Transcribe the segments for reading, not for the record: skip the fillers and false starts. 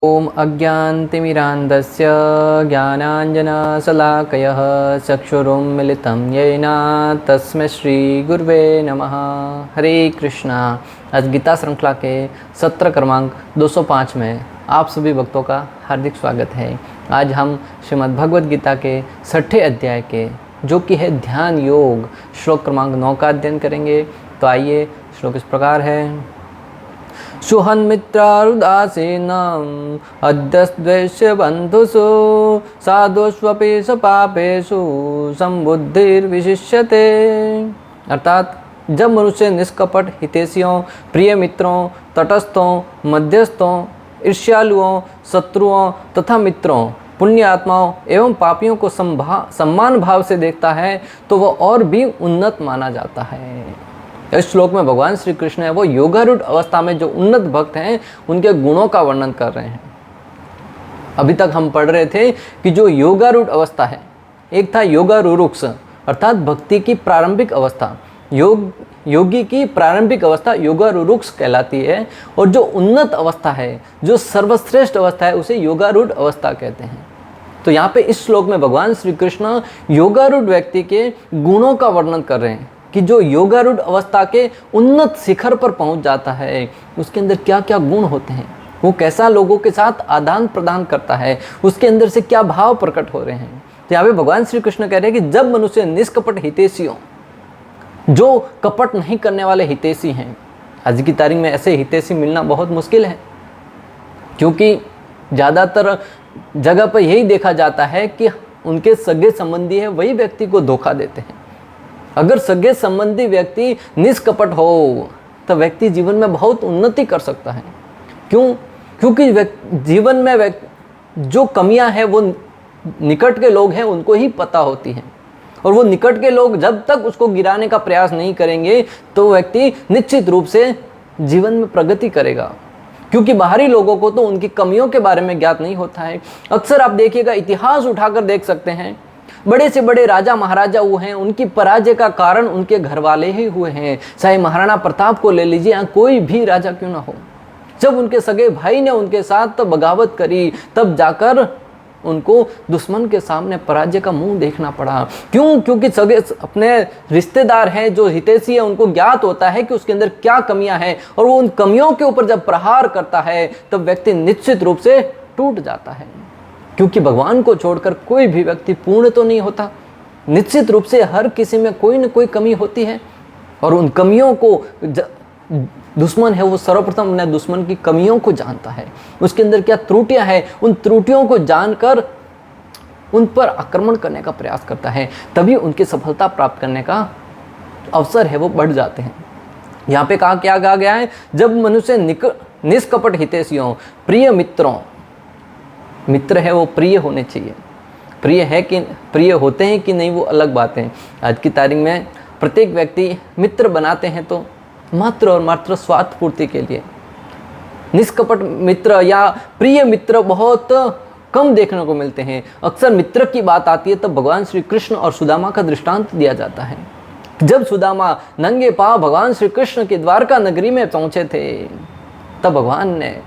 ओम अज्ञानतिमिरान्धस्य ज्ञानाञ्जनशलाकयः चक्षुरुन्मिलितं येन तस्मै श्रीगुरुवे नमः। हरे कृष्णा। आज गीता श्रृंखला के सत्र क्रमांक 205 में आप सभी भक्तों का हार्दिक स्वागत है। आज हम श्रीमद् भगवद गीता के 6ठे अध्याय के जो कि है ध्यान योग श्लोक क्रमांक 9 का अध्ययन करेंगे। तो आइए, श्लोक इस प्रकार है। सुहन्मित्रारुदासीनाम् अद्यस्द्वेष्य बन्धुषु साधुष्वपि सपापेषु संबुद्धिर्विशिष्यते। अर्थात जब मनुष्य निष्कपट हितैषियों, प्रिय मित्रों, तटस्थों, मध्यस्थों, ईर्ष्यालुओं, शत्रुओं तथा मित्रों, पुण्य आत्माओं एवं पापियों को सम्मान भाव से देखता है तो वह और भी उन्नत माना जाता है। इस श्लोक में भगवान श्री कृष्ण है वो योगारूढ़ अवस्था में जो उन्नत भक्त हैं उनके गुणों का वर्णन कर रहे हैं। अभी तक हम पढ़ रहे थे कि जो योगारूढ़ अवस्था है, एक था योगारूरुक्ष अर्थात भक्ति की प्रारंभिक अवस्था, योगी की प्रारंभिक अवस्था योगारूरुक्ष कहलाती है, और जो उन्नत अवस्था है, जो सर्वश्रेष्ठ अवस्था है, उसे योगारूढ़ अवस्था कहते हैं। तो यहाँ पे इस श्लोक में भगवान श्री कृष्ण योगारूढ़ व्यक्ति के गुणों का वर्णन कर रहे हैं कि जो योगारूढ़ अवस्था के उन्नत शिखर पर पहुंच जाता है उसके अंदर क्या क्या गुण होते हैं, वो कैसा लोगों के साथ आदान प्रदान करता है, उसके अंदर से क्या भाव प्रकट हो रहे हैं। तो यहाँ पे भगवान श्री कृष्ण कह रहे हैं कि जब मनुष्य निष्कपट हितैषियों, जो कपट नहीं करने वाले हितैषी हैं, आज की तारीख में ऐसे हितैषी मिलना बहुत मुश्किल है, क्योंकि ज़्यादातर जगह पर यही देखा जाता है कि उनके सगे संबंधी है वही व्यक्ति को धोखा देते हैं। अगर सगे संबंधी व्यक्ति निष्कपट हो तो व्यक्ति जीवन में बहुत उन्नति कर सकता है। क्यों? क्योंकि जीवन में जो कमियां हैं वो निकट के लोग हैं उनको ही पता होती हैं, और वो निकट के लोग जब तक उसको गिराने का प्रयास नहीं करेंगे तो व्यक्ति निश्चित रूप से जीवन में प्रगति करेगा, क्योंकि बाहरी लोगों को तो उनकी कमियों के बारे में ज्ञात नहीं होता है। अक्सर आप देखिएगा, इतिहास उठाकर देख सकते हैं, बड़े से बड़े राजा महाराजा हुए हैं, उनकी पराजय का कारण उनके घर वाले ही हुए हैं। चाहे महाराणा प्रताप को ले लीजिए या कोई भी राजा क्यों ना हो, जब उनके सगे भाई ने उनके साथ तो बगावत करी तब जाकर उनको दुश्मन के सामने पराजय का मुंह देखना पड़ा। क्यों? क्योंकि सगे अपने रिश्तेदार हैं, जो हितैषी है, उनको ज्ञात होता है कि उसके अंदर क्या कमियां हैं, और वो उन कमियों के ऊपर जब प्रहार करता है तब व्यक्ति निश्चित रूप से टूट जाता है। क्योंकि भगवान को छोड़कर कोई भी व्यक्ति पूर्ण तो नहीं होता, निश्चित रूप से हर किसी में कोई न कोई कमी होती है, और उन कमियों को दुश्मन है वो सर्वप्रथम अपने दुश्मन की कमियों को जानता है, उसके अंदर क्या त्रुटियां हैं, उन त्रुटियों को जानकर उन पर आक्रमण करने का प्रयास करता है, तभी उनकी सफलता प्राप्त करने का अवसर है वो बढ़ जाते हैं। यहाँ पे क्या कहा गया है, जब मनुष्य निष्कपट हितैषियों, प्रिय मित्रों, मित्र है वो प्रिय होने चाहिए, प्रिय है कि प्रिय होते हैं कि नहीं वो अलग बात है। आज की तारीख में प्रत्येक व्यक्ति मित्र बनाते हैं तो मात्र और मात्र स्वार्थ पूर्ति के लिए। निष्कपट मित्र या प्रिय मित्र बहुत कम देखने को मिलते हैं। अक्सर मित्र की बात आती है तब भगवान श्री कृष्ण और सुदामा का दृष्टांत दिया जाता है। जब सुदामा नंगे पांव भगवान श्री कृष्ण के द्वारका नगरी में पहुंचे थे तब भगवान ने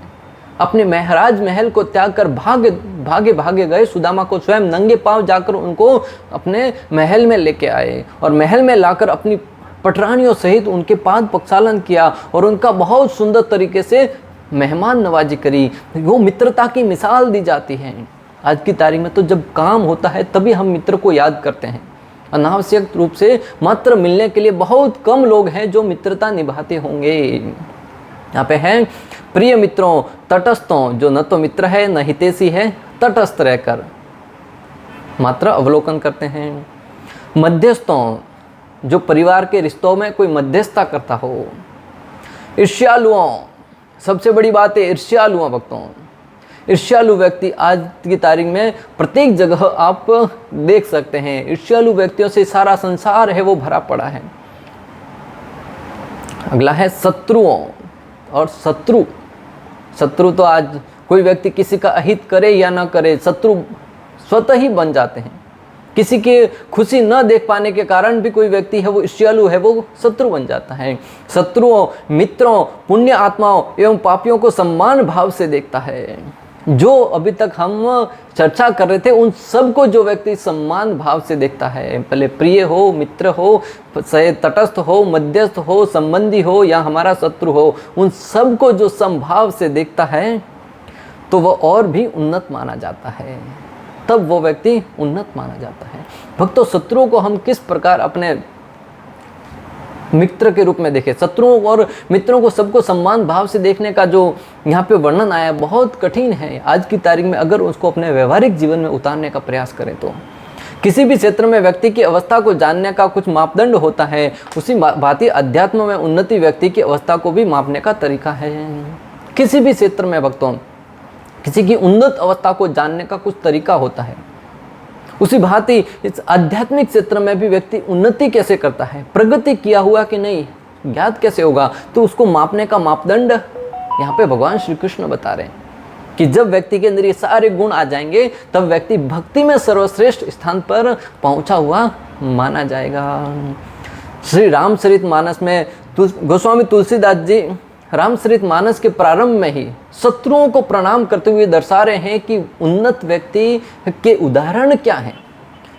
अपने महराज महल को त्याग कर भागे गए सुदामा को स्वयं नंगे पांव जाकर उनको अपने महल में लेके आए, और महल में लाकर अपनी पटरानियों सहित उनके पाद प्रक्षालन किया और उनका बहुत सुंदर तरीके से मेहमान नवाजी करी। वो मित्रता की मिसाल दी जाती है। आज की तारीख में तो जब काम होता है तभी हम मित्र को याद करते हैं, अनावश्यक रूप से मात्र मिलने के लिए बहुत कम लोग हैं जो मित्रता निभाते होंगे। यहाँ पे है प्रिय मित्रों, तटस्थों, जो न तो मित्र है न हितैषी है, तटस्थ रहकर मात्र अवलोकन करते हैं। मध्यस्थों, जो परिवार के रिश्तों में कोई मध्यस्थता करता हो। ईर्ष्यालुओं, सबसे बड़ी बात है ईर्ष्यालुओं भक्तों। ईर्ष्यालु व्यक्ति आज की तारीख में प्रत्येक जगह आप देख सकते हैं। ईर्ष्यालु व्यक्तियों से सारा संसार है वो भरा पड़ा है। अगला है शत्रुओं, और शत्रु तो आज कोई व्यक्ति किसी का अहित करे या ना करे, शत्रु स्वतः ही बन जाते हैं। किसी की खुशी न देख पाने के कारण भी कोई व्यक्ति है वो ईर्ष्यालु है वो शत्रु बन जाता है। शत्रुओं, मित्रों, पुण्य आत्माओं एवं पापियों को सम्मान भाव से देखता है। जो अभी तक हम चर्चा कर रहे थे, उन सबको जो व्यक्ति सम्मान भाव से देखता है, भले प्रिय हो, मित्र हो, तटस्थ हो, मध्यस्थ हो, संबंधी हो या हमारा शत्रु हो, उन सबको जो समभाव से देखता है तो वह और भी उन्नत माना जाता है, तब वो व्यक्ति उन्नत माना जाता है। भक्तों, शत्रुओं को हम किस प्रकार अपने मित्र के रूप में देखें? शत्रुओं और मित्रों को सबको सम्मान भाव से देखने का जो यहाँ पे वर्णन आया बहुत कठिन है आज की तारीख में। अगर उसको अपने व्यवहारिक जीवन में उतारने का प्रयास करें तो किसी भी क्षेत्र में व्यक्ति की अवस्था को जानने का कुछ मापदंड होता है, उसी भांति अध्यात्म में उन्नति व्यक्ति की अवस्था को भी मापने का तरीका है। किसी भी क्षेत्र में भक्तों किसी की उन्नत अवस्था को जानने का कुछ तरीका होता है, उसी भांति इस आध्यात्मिक क्षेत्र में भी व्यक्ति उन्नति कैसे करता है, प्रगति किया हुआ कि नहीं, ज्ञात कैसे होगा, तो उसको मापने का मापदंड यहाँ पे भगवान श्री कृष्ण बता रहे हैं कि जब व्यक्ति के अंदर ये सारे गुण आ जाएंगे तब व्यक्ति भक्ति में सर्वश्रेष्ठ स्थान पर पहुंचा हुआ माना जाएगा। श्री रामचरितमानस में गोस्वामी तुलसीदास जी रामचरितमानस के प्रारंभ में ही शत्रुओं को प्रणाम करते हुए दर्शा रहे हैं कि उन्नत व्यक्ति के उदाहरण क्या हैं।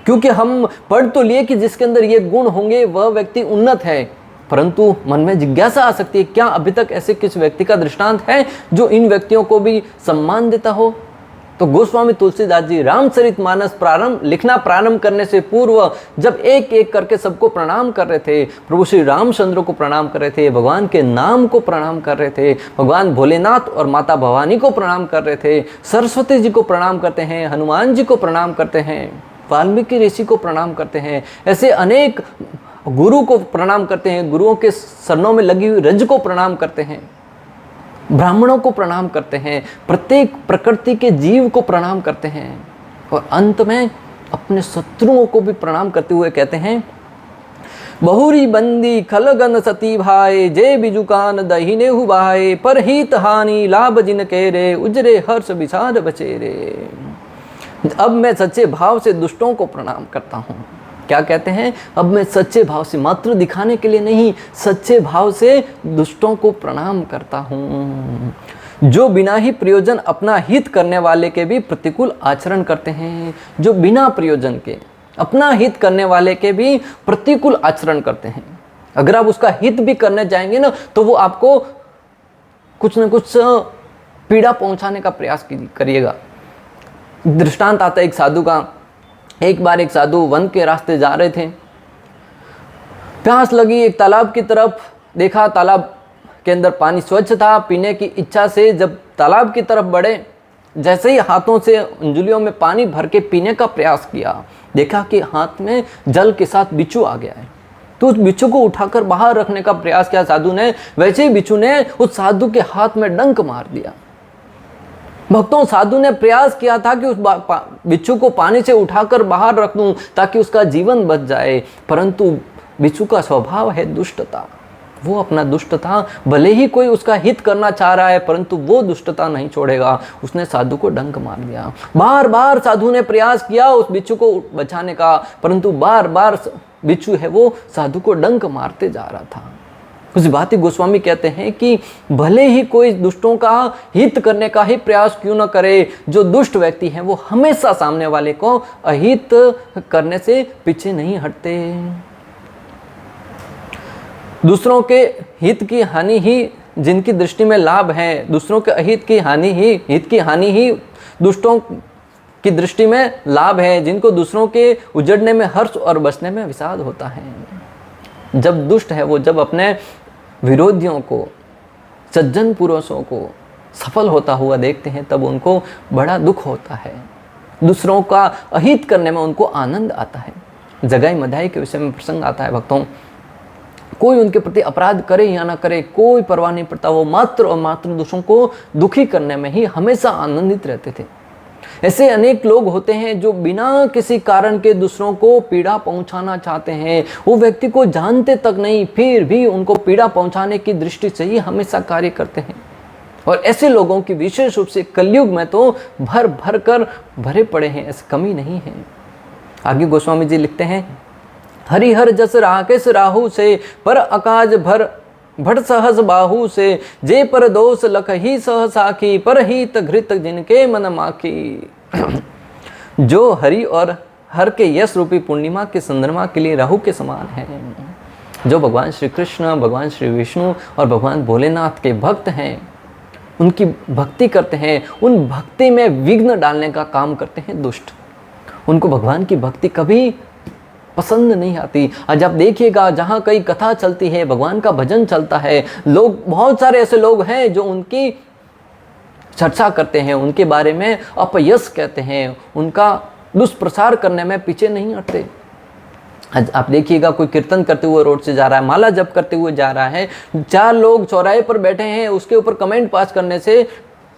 क्योंकि हम पढ़ तो लिए कि जिसके अंदर ये गुण होंगे वह व्यक्ति उन्नत है, परंतु मन में जिज्ञासा आ सकती है, क्या अभी तक ऐसे किस व्यक्ति का दृष्टांत है जो इन व्यक्तियों को भी सम्मान देता हो? तो गोस्वामी तुलसीदास जी रामचरितमानस लिखना प्रारंभ करने से पूर्व जब एक एक करके सबको प्रणाम कर रहे थे, प्रभु श्री रामचंद्र को प्रणाम कर रहे थे, भगवान के नाम को प्रणाम कर रहे थे, भगवान भोलेनाथ और माता भवानी को प्रणाम कर रहे थे, सरस्वती जी को प्रणाम करते हैं, हनुमान जी को प्रणाम करते हैं, वाल्मीकि ऋषि को प्रणाम करते हैं, ऐसे अनेक गुरु को प्रणाम करते हैं, गुरुओं के चरणों में लगी हुई रज को प्रणाम करते हैं, ब्राह्मणों को प्रणाम करते हैं, प्रत्येक प्रकृति के जीव को प्रणाम करते हैं और अंत में अपने शत्रुओं को भी प्रणाम करते हुए कहते हैं, बहुरी बंदी खलगन सती भाई, जय बिजुकान दहीने हुबाए, पर हित हानि लाभ जिन के रे, उजरे हर्ष विचार बचे रे। अब मैं सच्चे भाव से दुष्टों को प्रणाम करता हूँ। क्या कहते हैं? अब मैं सच्चे भाव से, मात्र दिखाने के लिए नहीं, सच्चे भाव से दुष्टों को प्रणाम करता हूँ, जो बिना ही प्रयोजन अपना हित करने वाले के भी प्रतिकूल आचरण करते हैं। जो बिना प्रयोजन के अपना हित करने वाले के भी प्रतिकूल आचरण करते हैं। अगर आप उसका हित भी करने जाएंगे ना तो वो आपको कुछ न कुछ पीड़ा पहुंचाने का प्रयास करिएगा। दृष्टांत आता है एक साधु का। एक बार एक साधु वन के रास्ते जा रहे थे, प्यास लगी, एक तालाब की तरफ देखा, तालाब के अंदर पानी स्वच्छ था, पीने की इच्छा से जब तालाब की तरफ बढ़े, जैसे ही हाथों से अंजुलियों में पानी भर के पीने का प्रयास किया, देखा कि हाथ में जल के साथ बिच्छू आ गया है। तो उस बिच्छू को उठाकर बाहर रखने का प्रयास किया साधु ने, वैसे ही बिच्छू ने उस साधु के हाथ में डंक मार दिया। भक्तों, साधु ने प्रयास किया था कि उस बिच्छू को पानी से उठाकर बाहर रख दूं ताकि उसका जीवन बच जाए, परंतु बिच्छू का स्वभाव है दुष्टता। वो अपना दुष्टता, भले ही कोई उसका हित करना चाह रहा है परंतु वो दुष्टता नहीं छोड़ेगा। उसने साधु को डंक मार दिया। बार बार साधु ने प्रयास किया उस बिच्छू को बचाने का, परंतु बार बार बिच्छू है वो साधु को डंक मारते जा रहा था। उस बात गोस्वामी कहते हैं कि भले ही कोई दुष्टों का हित करने का ही प्रयास क्यों न करे, जो दुष्ट व्यक्ति हैं वो हमेशा सामने वाले को अहित करने से पीछे नहीं हटते। दूसरों के हित की हानि ही जिनकी दृष्टि में लाभ है, दूसरों के अहित की हानि ही, हित की हानि ही दुष्टों की दृष्टि में लाभ है, जिनको दूसरों के उजड़ने में हर्ष और बचने में विषाद होता है। जब दुष्ट है वो जब अपने विरोधियों को, सज्जन पुरुषों को सफल होता हुआ देखते हैं तब उनको बड़ा दुख होता है। दूसरों का अहित करने में उनको आनंद आता है। जगाई मधाई के विषय में प्रसंग आता है भक्तों, कोई उनके प्रति अपराध करे या ना करे कोई परवाह नहीं पड़ता, वो मात्र और मात्र दूसरों को दुखी करने में ही हमेशा आनंदित रहते थे। ऐसे अनेक लोग होते हैं जो बिना किसी कारण के दूसरों को पीड़ा पहुंचाना चाहते हैं। वो व्यक्ति को जानते तक नहीं, फिर भी उनको पीड़ा पहुंचाने की दृष्टि से ही हमेशा कार्य करते हैं। और ऐसे लोगों की विशेष रूप से कलयुग में तो भर भर कर भरे पड़े हैं, ऐसी कमी नहीं है। आगे गोस्वामी जी लिखते हैं, हरिहर जस राकेश राहु से पर अकाज भर भट सहज बाहु से जे पर दोष लख ही सह साखी पर हित घृत जिनके मन माखी। जो हरि और हर के यश रूपी पूर्णिमा के चंद्रमा के लिए राहु के समान है। जो भगवान श्री कृष्ण, भगवान श्री विष्णु और भगवान भोलेनाथ के भक्त हैं, उनकी भक्ति करते हैं, उन भक्ति में विघ्न डालने का काम करते हैं दुष्ट। उनको भगवान की भक्ति कभी पसंद नहीं आती। आज आप देखिएगा, जहाँ कई कथा चलती है, भगवान का भजन चलता है, लोग, बहुत सारे ऐसे लोग हैं जो उनकी चर्चा करते हैं, उनके बारे में अपयश कहते हैं, उनका दुष्प्रचार करने में पीछे नहीं हटते। आज आप देखिएगा, कोई कीर्तन करते हुए रोड से जा रहा है, माला जप करते हुए जा रहा है, 4 लोग चौराहे पर बैठे हैं, उसके ऊपर कमेंट पास करने से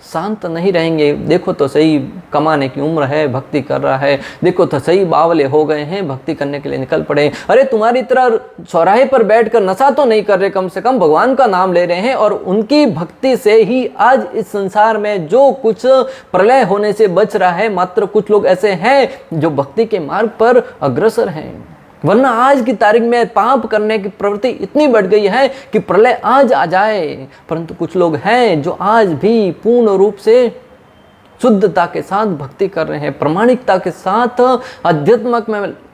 शांत नहीं रहेंगे। देखो तो सही, कमाने की उम्र है, भक्ति कर रहा है, देखो तो सही, बावले हो गए हैं, भक्ति करने के लिए निकल पड़े। अरे तुम्हारी तरह चौराहे पर बैठकर नशा तो नहीं कर रहे, कम से कम भगवान का नाम ले रहे हैं। और उनकी भक्ति से ही आज इस संसार में जो कुछ प्रलय होने से बच रहा है, मात्र कुछ लोग ऐसे हैं जो भक्ति के मार्ग पर अग्रसर हैं। वरना आज की तारीख में पाप करने की प्रवृत्ति इतनी बढ़ गई है कि प्रलय आज आ जाए, परंतु कुछ लोग हैं जो आज भी पूर्ण रूप से शुद्धता के साथ भक्ति कर रहे हैं, प्रामाणिकता के साथ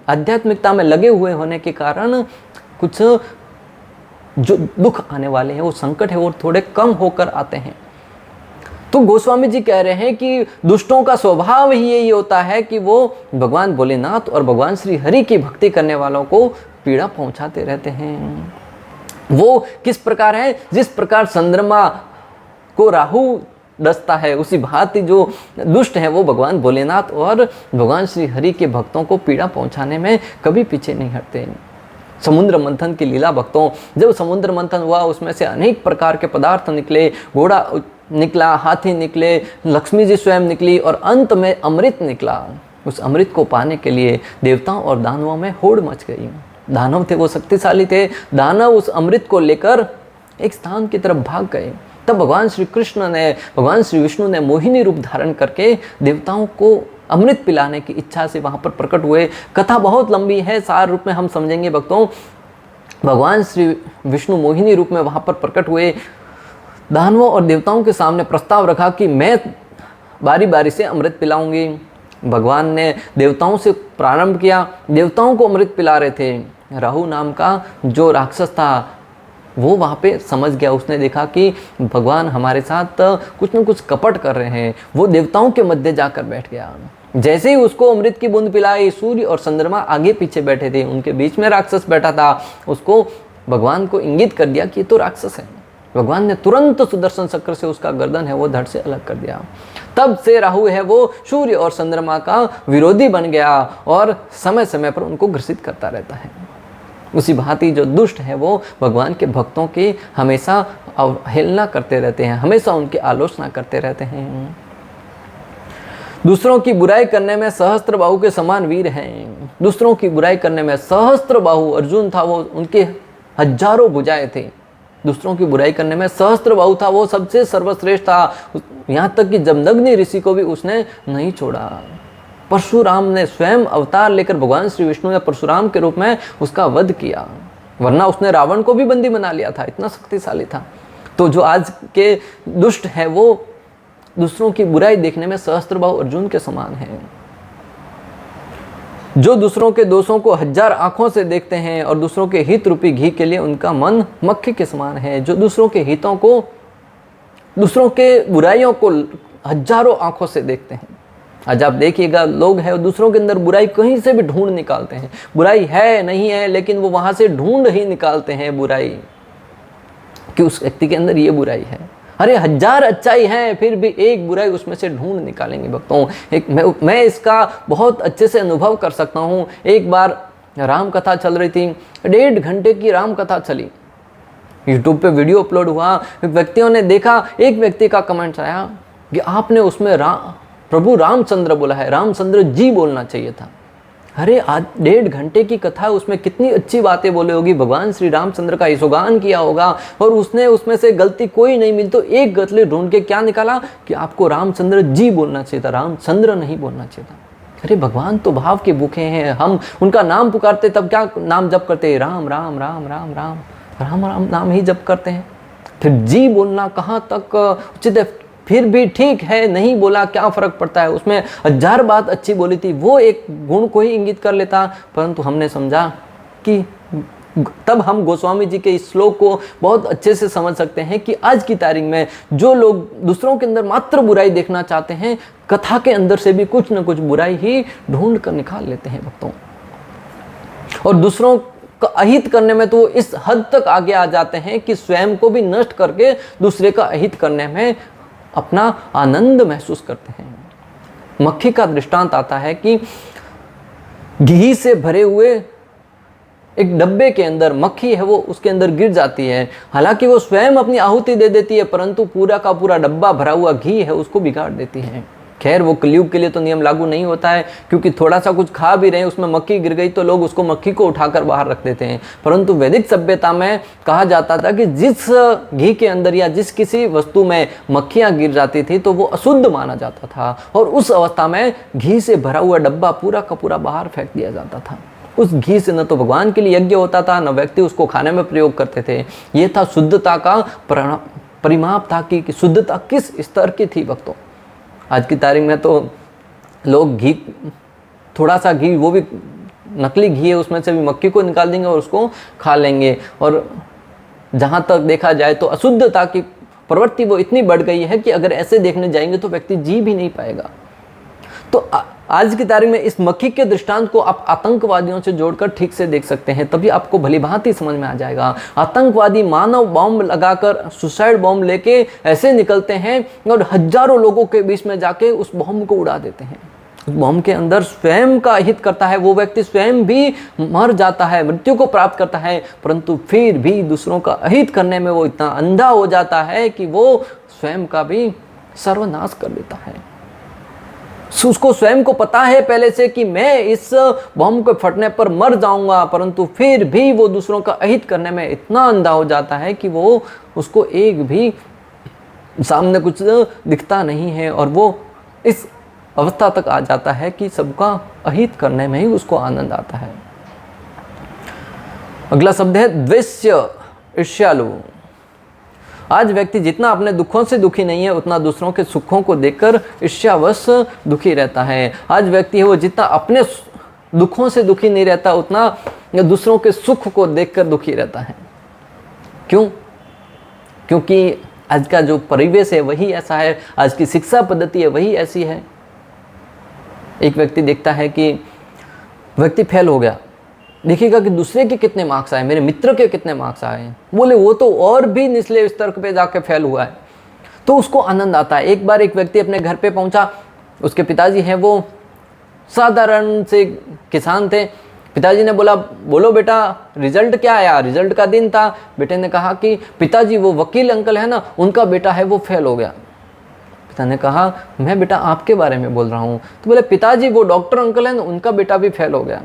आध्यात्मिकता में लगे हुए होने के कारण कुछ जो दुख आने वाले हैं, वो संकट है, वो थोड़े कम होकर आते हैं। तो गोस्वामी जी कह रहे हैं कि दुष्टों का स्वभाव ही यही होता है कि वो भगवान भोलेनाथ और भगवान श्री हरि की भक्ति करने वालों को पीड़ा पहुंचाते रहते हैं। वो किस प्रकार है? जिस प्रकार चंद्रमा को राहु डसता है, उसी भांति जो दुष्ट है वो भगवान भोलेनाथ और भगवान श्री हरि के भक्तों को पीड़ा पहुंचाने में कभी पीछे नहीं हटते। समुद्र मंथन की लीला भक्तों, जब समुद्र मंथन हुआ, उसमें से अनेक प्रकार के पदार्थ निकले, घोड़ा निकला, हाथी निकले, लक्ष्मी जी स्वयं निकली और अंत में अमृत निकला। उस अमृत को पाने के लिए देवताओं और दानवों में होड़ मच गई। दानव थे, वो शक्तिशाली थे, दानव उस अमृत को लेकर एक स्थान की तरफ भाग गए। तब भगवान श्री कृष्ण ने, भगवान श्री विष्णु ने मोहिनी रूप धारण करके देवताओं को अमृत पिलाने की इच्छा से वहाँ पर प्रकट हुए। कथा बहुत लंबी है, सार रूप में हम समझेंगे भक्तों। भगवान श्री विष्णु मोहिनी रूप में वहाँ पर प्रकट हुए, दानवों और देवताओं के सामने प्रस्ताव रखा कि मैं बारी बारी से अमृत पिलाऊंगी। भगवान ने देवताओं से प्रारंभ किया, देवताओं को अमृत पिला रहे थे। राहु नाम का जो राक्षस था वो वहाँ पे समझ गया, उसने देखा कि भगवान हमारे साथ कुछ न कुछ कपट कर रहे हैं। वो देवताओं के मध्य जाकर बैठ गया। जैसे ही उसको अमृत की बूंद पिलाई, सूर्य और चंद्रमा आगे पीछे बैठे थे, उनके बीच में राक्षस बैठा था। उसको भगवान को इंगित कर दिया कि ये तो राक्षस है। भगवान ने तुरंत सुदर्शन चक्र से उसका गर्दन है वो धड़ से अलग कर दिया। तब से राहु है वो सूर्य और चंद्रमा का विरोधी बन गया और समय समय पर उनको ग्रसित करता रहता है। उसी भांति जो दुष्ट है वो भगवान के भक्तों की हमेशा अवहेलना करते रहते हैं, हमेशा उनकी आलोचना करते रहते हैं। दूसरों की बुराई करने में सहस्त्र बाहु के समान वीर हैं। दूसरों की बुराई करने में सहस्त्र बाहु अर्जुन था, वो उनके हजारों भुजाएं थे। दूसरों की बुराई करने में सहस्त्र बाहु था, वो सबसे सर्वश्रेष्ठ था। यहाँ तक कि जमदग्नि ऋषि को भी उसने नहीं छोड़ा। परशुराम ने स्वयं अवतार लेकर, भगवान श्री विष्णु ने परशुराम के रूप में उसका वध किया, वरना उसने रावण को भी बंदी बना लिया था, इतना शक्तिशाली था। तो जो आज के दुष्ट है वो दूसरों की बुराई देखने में सहस्त्र बाहु अर्जुन के समान है। जो दूसरों के दोषों को 1000 आंखों से देखते हैं और दूसरों के हित रूपी घी के लिए उनका मन मक्खी के समान है। जो दूसरों के हितों को, दूसरों के बुराइयों को हजारों आंखों से देखते हैं। आज आप देखिएगा, लोग हैं दूसरों के अंदर बुराई कहीं से भी ढूंढ निकालते हैं। बुराई है नहीं है, लेकिन वो वहां से ढूंढ ही निकालते हैं बुराई, कि उस व्यक्ति के अंदर ये बुराई है। अरे 1000 अच्छाई है, फिर भी एक बुराई उसमें से ढूंढ निकालेंगे भक्तों। मैं इसका बहुत अच्छे से अनुभव कर सकता हूँ। एक बार राम कथा चल रही थी, 1.5 घंटे की राम कथा चली, यूट्यूब पे वीडियो अपलोड हुआ। व्यक्तियों ने देखा, एक व्यक्ति का कमेंट आया कि आपने उसमें प्रभु रामचंद्र बोला है, रामचंद्र जी बोलना चाहिए था। अरे आज 1.5 घंटे की कथा है, उसमें कितनी अच्छी बातें बोले होगी, भगवान श्री रामचंद्र का यशोगान किया होगा, और उसने उसमें से गलती कोई नहीं मिली तो एक गलती ढूंढ के क्या निकाला कि आपको रामचंद्र जी बोलना चाहिए था, रामचंद्र नहीं बोलना चाहिए था। अरे भगवान तो भाव के भूखे हैं, हम उनका नाम पुकारते तब क्या नाम जप करते, राम राम राम राम राम। पर हम नाम ही जप करते हैं। फिर जी बोलना कहाँ तक उचित है? फिर भी ठीक है, नहीं बोला क्या फ़र्क पड़ता है, उसमें 1000 बात अच्छी बोली थी, वो एक गुण को ही इंगित कर लेता। परंतु हमने समझा कि तब हम गोस्वामी जी के इस श्लोक को बहुत अच्छे से समझ सकते हैं कि आज की तारीख में जो लोग दूसरों के अंदर मात्र बुराई देखना चाहते हैं, कथा के अंदर से भी कुछ न कुछ बुराई ही ढूंढ कर निकाल लेते हैं भक्तों। और दूसरों का अहित करने में तो वो इस हद तक आगे आ जाते हैं कि स्वयं को भी नष्ट करके दूसरे का अहित करने में अपना आनंद महसूस करते हैं। मक्खी का दृष्टांत आता है कि घी से भरे हुए एक डब्बे के अंदर मक्खी है, वो उसके अंदर गिर जाती है। हालांकि वो स्वयं अपनी आहुति दे देती है, परंतु पूरा का पूरा डब्बा भरा हुआ घी है उसको बिगाड़ देती है। खैर वो कलयुग के लिए तो नियम लागू नहीं होता है, क्योंकि थोड़ा सा कुछ खा भी रहे हैं उसमें मक्खी गिर गई तो लोग उसको मक्खी को उठाकर बाहर रख देते हैं। परंतु वैदिक सभ्यता में कहा जाता था कि जिस घी के अंदर या जिस किसी वस्तु में मक्खियाँ गिर जाती थी तो वो अशुद्ध माना जाता था, और उस अवस्था में घी से भरा हुआ डब्बा पूरा का पूरा बाहर फेंक दिया जाता था। उस घी से न तो भगवान के लिए यज्ञ होता था, न व्यक्ति उसको खाने में प्रयोग करते थे। ये था शुद्धता का परिमाप था कि शुद्धता किस स्तर की थी भक्तों। आज की तारीख में तो लोग घी, थोड़ा सा घी, वो भी नकली घी है, उसमें से भी मक्खी को निकाल देंगे और उसको खा लेंगे। और जहाँ तक देखा जाए तो अशुद्धता की प्रवृत्ति वो इतनी बढ़ गई है कि अगर ऐसे देखने जाएंगे तो व्यक्ति जी भी नहीं पाएगा। तो आज की तारीख में इस मक्खी के दृष्टांत को आप आतंकवादियों से जोड़कर ठीक से देख सकते हैं, तभी आपको भली भांति समझ में आ जाएगा। आतंकवादी मानव बॉम्ब लगाकर, सुसाइड बॉम्ब लेके ऐसे निकलते हैं और हजारों लोगों के बीच में जाके उस बॉम्ब को उड़ा देते हैं। उस बॉम्ब के अंदर स्वयं का हित करता है, वो व्यक्ति स्वयं भी मर जाता है, मृत्यु को प्राप्त करता है, परंतु फिर भी दूसरों का अहित करने में वो इतना अंधा हो जाता है कि वो स्वयं का भी सर्वनाश कर देता है। उसको स्वयं को पता है पहले से कि मैं इस बॉम्ब के फटने पर मर जाऊंगा, परंतु फिर भी वो दूसरों का अहित करने में इतना अंधा हो जाता है कि वो उसको एक भी सामने कुछ दिखता नहीं है, और वो इस अवस्था तक आ जाता है कि सबका अहित करने में ही उसको आनंद आता है। अगला शब्द है द्वेष्य, ईर्ष्यालु। आज व्यक्ति जितना अपने दुखों से दुखी नहीं है उतना दूसरों के सुखों को देखकर ईर्ष्यावश दुखी रहता है। आज व्यक्ति है वो जितना अपने दुखों से दुखी नहीं रहता उतना दूसरों के सुख को देखकर दुखी रहता है। क्यों? क्योंकि आज का जो परिवेश है वही ऐसा है, आज की शिक्षा पद्धति है वही ऐसी है। एक व्यक्ति देखता है कि व्यक्ति फेल हो गया, देखिएगा कि दूसरे के कितने मार्क्स आए, मेरे मित्र के कितने मार्क्स आए, बोले वो तो और भी निचले स्तर पे जाके फेल हुआ है, तो उसको आनंद आता है। एक बार एक व्यक्ति अपने घर पे पहुंचा, उसके पिताजी हैं वो साधारण से किसान थे। पिताजी ने बोला, बोलो बेटा रिजल्ट क्या आया? रिजल्ट का दिन था। बेटे ने कहा कि पिताजी वो वकील अंकल है ना, उनका बेटा है वो फेल हो गया। पिता ने कहा मैं बेटा आपके बारे में बोल रहा हूँ। तो बोले पिताजी वो डॉक्टर अंकल है ना, उनका बेटा भी फेल हो गया।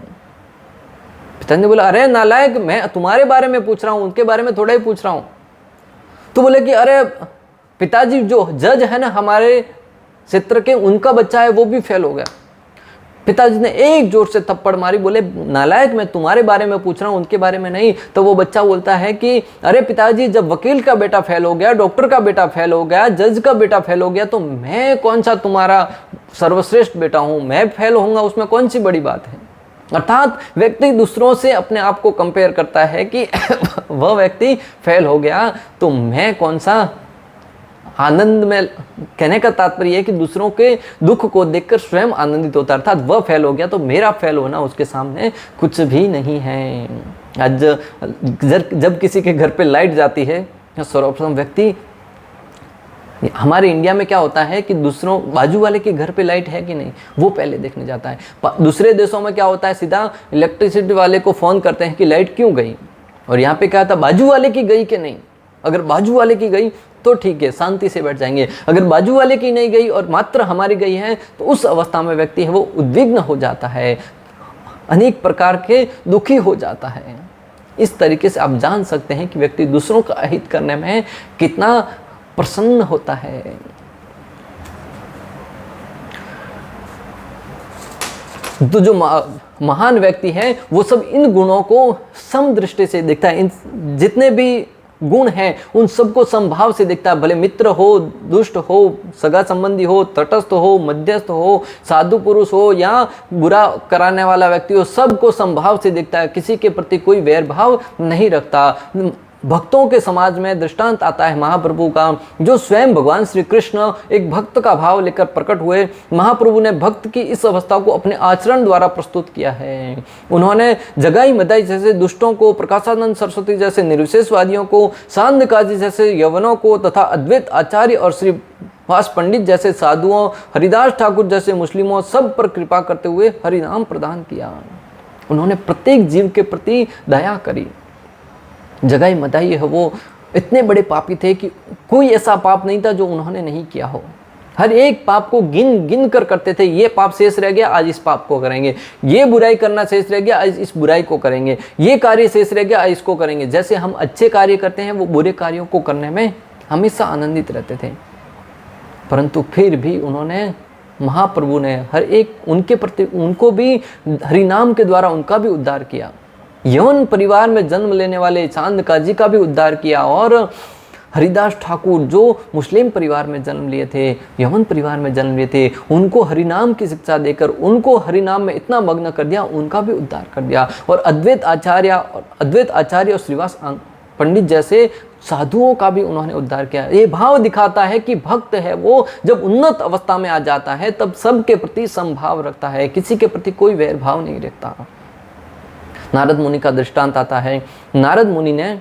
पिता ने बोला अरे नालायक, मैं तुम्हारे बारे में पूछ रहा हूँ, उनके बारे में थोड़ा ही पूछ रहा हूँ। तो बोले कि अरे पिताजी जो जज है ना हमारे क्षेत्र के, उनका बच्चा है वो भी फेल हो गया। पिताजी ने एक जोर से थप्पड़ मारी, बोले नालायक, मैं तुम्हारे बारे में पूछ रहा हूँ, उनके बारे में नहीं। तो वो बच्चा बोलता है कि अरे पिताजी जब वकील का बेटा फेल हो गया, डॉक्टर का बेटा फेल हो गया, जज का बेटा फेल हो गया, तो मैं कौन सा तुम्हारा सर्वश्रेष्ठ बेटा हूँ, मैं फेल होऊंगा, उसमें कौन सी बड़ी बात है। अर्थात व्यक्ति दूसरों से अपने आप को कंपेयर करता है कि वह व्यक्ति फेल हो गया तो मैं कौन सा आनंद में। कहने का तात्पर्य है कि दूसरों के दुख को देखकर स्वयं आनंदित होता है, अर्थात वह फेल हो गया तो मेरा फेल होना उसके सामने कुछ भी नहीं है। आज जब किसी के घर पे लाइट जाती है, सर्वप्रथम व्यक्ति, हमारे इंडिया में क्या होता है कि दूसरों बाजू वाले के घर पे लाइट है कि नहीं वो पहले देखने जाता है। दूसरे देशों में क्या होता है, सीधा इलेक्ट्रिसिटी वाले को फ़ोन करते हैं कि लाइट क्यों गई, और यहाँ पे क्या था, बाजू वाले की गई कि नहीं। अगर बाजू वाले की गई तो ठीक है, शांति से बैठ जाएंगे। अगर बाजू वाले की नहीं गई और मात्र हमारी गई है तो उस अवस्था में व्यक्ति है वो उद्विग्न हो जाता है, अनेक प्रकार के दुखी हो जाता है। इस तरीके से आप जान सकते हैं कि व्यक्ति दूसरों का अहित करने में कितना प्रसन्न होता है। तो जो महान व्यक्ति है वो सब इन गुणों को सम दृष्टि से देखता है। इन जितने भी गुण हैं उन सबको समभाव से देखता है, भले मित्र हो, दुष्ट हो, सगा संबंधी हो, तटस्थ हो, मध्यस्थ हो, साधु पुरुष हो या बुरा कराने वाला व्यक्ति हो, सबको समभाव से देखता है, किसी के प्रति कोई वैर भाव नहीं रखता। भक्तों के समाज में दृष्टांत आता है महाप्रभु का, जो स्वयं भगवान श्री कृष्ण एक भक्त का भाव लेकर प्रकट हुए। महाप्रभु ने भक्त की इस अवस्था को अपने आचरण द्वारा प्रस्तुत किया है। उन्होंने जगाई मदाई जैसे दुष्टों को, प्रकाशानंद सरस्वती जैसे निर्विशेषवादियों को, सांदकाजी जैसे यवनों को तथा अद्वैत आचार्य और श्रीवास पंडित जैसे साधुओं, हरिदास ठाकुर जैसे मुस्लिमों सब पर कृपा करते हुए हरिनाम प्रदान किया। उन्होंने प्रत्येक जीव के प्रति दया करी। जगाई मदाई है वो इतने बड़े पापी थे कि कोई ऐसा पाप नहीं था जो उन्होंने नहीं किया हो। हर एक पाप को गिन गिन कर करते थे। ये पाप शेष रह गया, आज इस पाप को करेंगे। ये बुराई करना शेष रह गया, आज इस बुराई को करेंगे। ये कार्य शेष रह गया, आज इसको करेंगे। जैसे हम अच्छे कार्य करते हैं वो बुरे कार्यों को करने में हमेशा आनंदित रहते थे। परंतु फिर भी उन्होंने, महाप्रभु ने हर एक उनके प्रति, उनको भी हरिनाम के द्वारा उनका भी उद्धार किया। यवन परिवार में जन्म लेने वाले चांदकाजी का भी उद्धार किया और हरिदास ठाकुर जो मुस्लिम परिवार में जन्म लिए थे, यवन परिवार में जन्म लिए थे, उनको हरिनाम की शिक्षा देकर उनको हरिनाम में इतना मग्न कर दिया, उनका भी उद्धार कर दिया। और अद्वैत आचार्य और श्रीवास पंडित जैसे साधुओं का भी उन्होंने उद्धार किया। ये भाव दिखाता है कि भक्त है वो जब उन्नत अवस्था में आ जाता है तब सबके प्रति समभाव रखता है, किसी के प्रति कोई वैर भाव नहीं रखता। नारद मुनि का दृष्टांत आता है। नारद मुनि ने,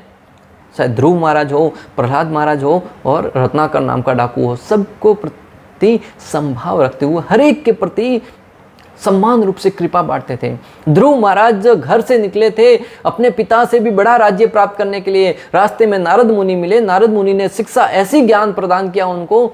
चाहे ध्रुव महाराज हो, प्रहलाद महाराज हो और रत्नाकर नाम का डाकू हो, सबको प्रति समभाव रखते हुए हर एक के प्रति सम्मान रूप से कृपा बांटते थे। ध्रुव महाराज घर से निकले थे अपने पिता से भी बड़ा राज्य प्राप्त करने के लिए। रास्ते में नारद मुनि मिले। नारद मुनि ने शिक्षा ऐसी ज्ञान प्रदान किया उनको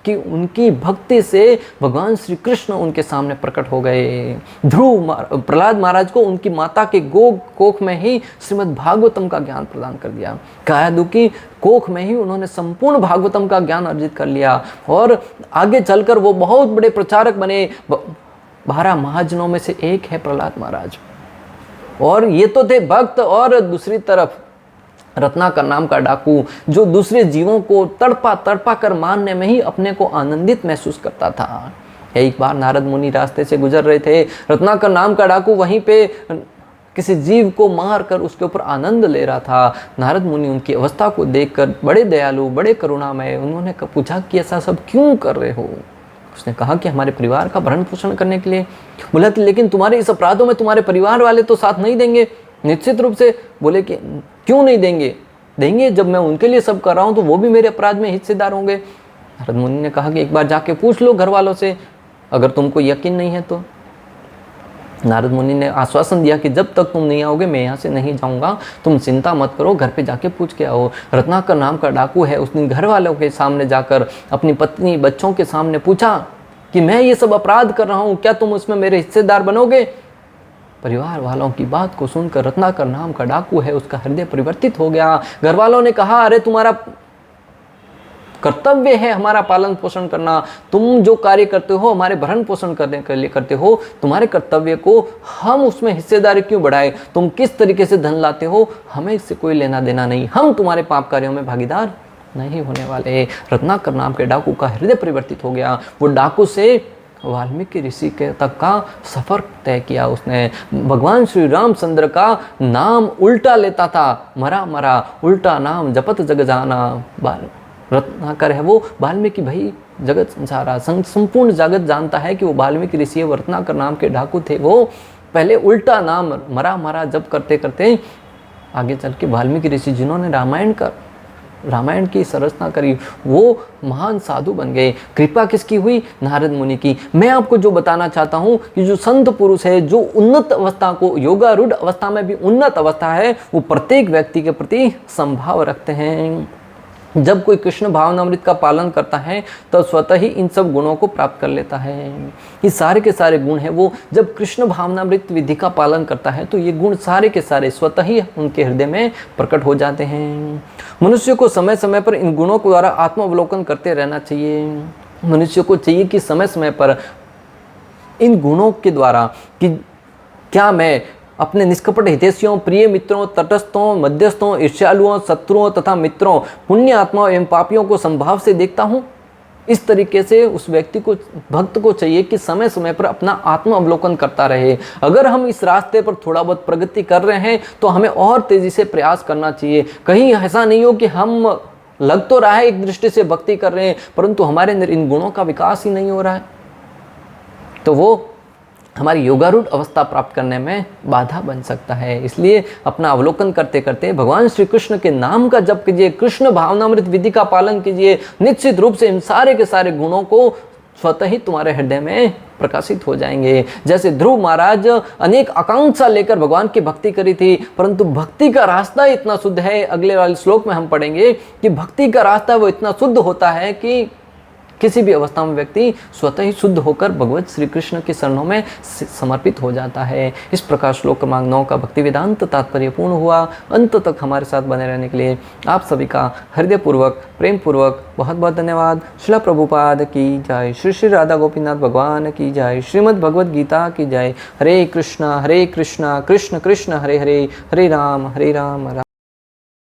कि उनकी भक्ति से भगवान श्री कृष्ण उनके सामने प्रकट हो गए। प्रहलाद महाराज को उनकी माता के कोख में ही श्रीमद् भागवतम का ज्ञान प्रदान कर दिया। कायदु की कोख में ही उन्होंने संपूर्ण भागवतम का ज्ञान अर्जित कर लिया और आगे चलकर वो बहुत बड़े प्रचारक बने। 12 महाजनों में से एक है प्रहलाद महाराज। और ये तो थे भक्त, और दूसरी तरफ रत्नाकर नाम का डाकू जो दूसरे जीवों को तड़पा तड़पा कर मारने में ही अपने को आनंदित महसूस करता था। एक बार नारद मुनि रास्ते से गुजर रहे थे। रत्नाकर नाम का डाकू वहीं पे किसी जीव को मार कर उसके ऊपर आनंद ले रहा था। नारद मुनि उनकी अवस्था को देखकर बड़े दयालु, बड़े करुणामय, उन्होंने पूछा कि ऐसा सब क्यों कर रहे हो। उसने कहा कि हमारे परिवार का भरण पोषण करने के लिए। बोला कि लेकिन तुम्हारे इस अपराधों में तुम्हारे परिवार वाले तो साथ नहीं देंगे। निश्चित रूप से। बोले कि क्यों नहीं देंगे? देंगे, जब मैं उनके लिए सब कर रहा हूं तो वो भी मेरे अपराध में हिस्सेदार होंगे। नारद मुनि ने कहा कि एक बार जाके पूछ लो घर वालों से, अगर तुमको यकीन नहीं है तो। नारद मुनि ने आश्वासन दिया कि जब तक तुम नहीं आओगे मैं यहाँ से नहीं जाऊँगा, तुम चिंता मत करो, घर पे जाके पूछ के आओ। रत्नाकर नाम का डाकू है, उसने घर वालों के सामने जाकर अपनी पत्नी बच्चों के सामने पूछा कि मैं ये सब अपराध कर रहा हूँ, क्या तुम उसमें मेरे हिस्सेदार बनोगे? परिवार वालों की बात को सुनकर रत्नाकर नाम का डाकू है उसका हृदय परिवर्तित हो गया। घर वालों ने कहा, अरे तुम्हारा कर्तव्य है हमारा पालन पोषण करना, तुम जो कार्य करते हो हमारे भरण पोषण करने के लिए करते हो, तुम्हारे कर्तव्य को हम उसमें हिस्सेदारी क्यों बढ़ाए? तुम किस तरीके से धन लाते हो हमें इससे कोई लेना देना नहीं, हम तुम्हारे पाप कार्यों में भागीदार नहीं होने वाले। रत्नाकर नाम के डाकू का हृदय परिवर्तित हो गया। वो डाकू से वाल्मीकि ऋषि के तक का सफर तय किया उसने। भगवान श्री रामचंद्र का नाम उल्टा लेता था, मरा मरा उल्टा नाम जपत जग जाना। रत्नाकर है वो वाल्मीकि भाई जगत संसारा, संपूर्ण जगत जानता है कि वो वाल्मीकि ऋषि है। रत्नाकर नाम के डाकू थे वो, पहले उल्टा नाम मरा मरा जप करते करते आगे चल के वाल्मीकि ऋषि जिन्होंने रामायण की संरचना करी, वो महान साधु बन गए। कृपा किसकी हुई? नारद मुनि की। मैं आपको जो बताना चाहता हूँ कि जो संत पुरुष है, जो उन्नत अवस्था को, योगारूढ़ अवस्था में भी उन्नत अवस्था है, वो प्रत्येक व्यक्ति के प्रति समभाव रखते हैं। जब कोई कृष्ण भावनामृत का पालन करता है तो स्वतः ही इन सब गुणों को प्राप्त कर लेता है। ये सारे के सारे गुण हैं वो जब कृष्ण भावनामृत विधि का पालन करता है तो ये गुण सारे के सारे स्वतः ही उनके हृदय में प्रकट हो जाते हैं। मनुष्य को समय समय पर इन गुणों के द्वारा आत्मावलोकन करते रहना चाहिए। मनुष्य को चाहिए कि समय समय पर इन गुणों के द्वारा कि क्या मैं अपने निष्कपट हितैषियों, प्रिय मित्रों, तटस्थों, मध्यस्थों, ईर्ष्यालुओं, शत्रुओं तथा मित्रों, पुण्य आत्माओं एवं पापियों को संभाव से देखता हूँ। इस तरीके से उस व्यक्ति को, भक्त को चाहिए कि समय समय पर अपना आत्म अवलोकन करता रहे। अगर हम इस रास्ते पर थोड़ा बहुत प्रगति कर रहे हैं तो हमें और तेजी से प्रयास करना चाहिए। कहीं ऐसा नहीं हो कि हम लग तो रहा है एक दृष्टि से भक्ति कर रहे हैं, परंतु हमारे अंदर इन गुणों का विकास ही नहीं हो रहा है, तो वो हमारी योगारूढ़ अवस्था प्राप्त करने में बाधा बन सकता है। इसलिए अपना अवलोकन करते करते भगवान श्री कृष्ण के नाम का जप कीजिए, कृष्ण भावनामृत विधि का पालन कीजिए। निश्चित रूप से इन सारे के सारे गुणों को स्वतः ही तुम्हारे हृदय में प्रकाशित हो जाएंगे। जैसे ध्रुव महाराज अनेक आकांक्षा लेकर भगवान की भक्ति करी थी, परंतु भक्ति का रास्ता इतना शुद्ध है, अगले वाले श्लोक में हम पढ़ेंगे कि भक्ति का रास्ता वो इतना शुद्ध होता है कि किसी भी अवस्था में व्यक्ति स्वतः ही शुद्ध होकर भगवत श्री कृष्ण के चरणों में समर्पित हो जाता है। इस प्रकार श्लोक क्रमांक 9 का भक्ति वेदांत तात्पर्य पूर्ण हुआ। अंत तक हमारे साथ बने रहने के लिए आप सभी का हृदयपूर्वक, प्रेम पूर्वक बहुत बहुत धन्यवाद। श्रील प्रभुपाद की जय, श्री श्री राधा गोपीनाथ भगवान की जय, श्रीमद् भगवद गीता की जय। हरे कृष्णा कृष्ण कृष्ण हरे हरे, हरे राम राम